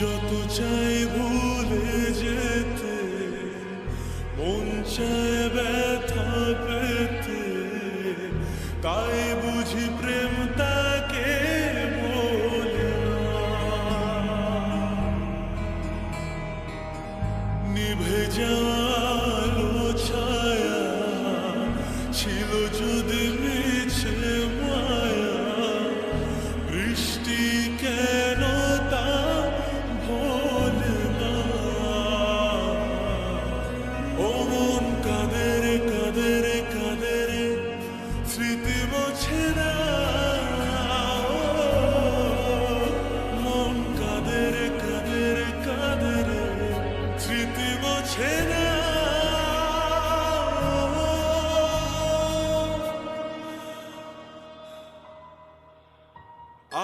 যত চাই ভুলে যেতে, মন চায় ব্যথা পেতে, তাই বুঝি প্রেম তাকে বলে না। নিভে যাওয়ালো ছায়া ছিল যদি মিছে মায়া, বৃষ্টি কেন তা ভোলে না। ও মন কাঁদে রে কাঁদে রে কাঁদে রে, স্মৃতি মোছে না। মন কাঁদে রে কাঁদে রে কাঁদে রে, স্মৃতি মোছে না।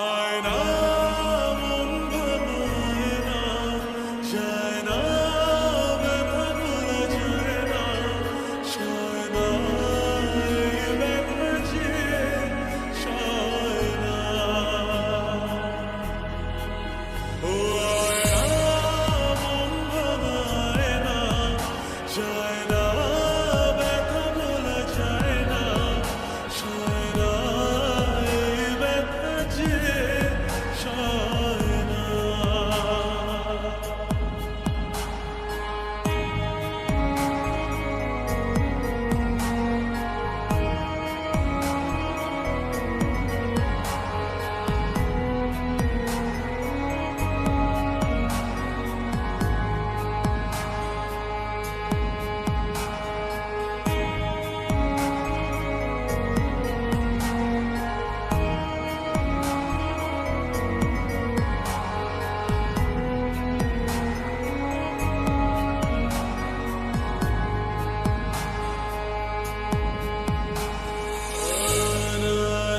আয়না মন ভাঙায় না, যায় না ব্যথা ভোলা যায় না, সয় না এই ব্যথা যে সয় না। ও আয়না মন ভাঙায় না, যায় না ব্যথা ভোলা যায় না, সয় না এই ব্যথা যে সয় না।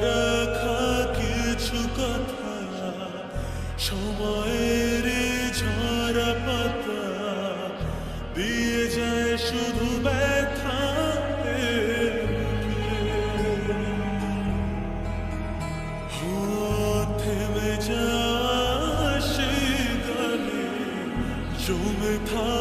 রাখা কিছু কথা সময়ের ঝরা পাতা দিয়ে যায় শুধু ব্যথা। থেমে যায় সেই গানে জমে থাকা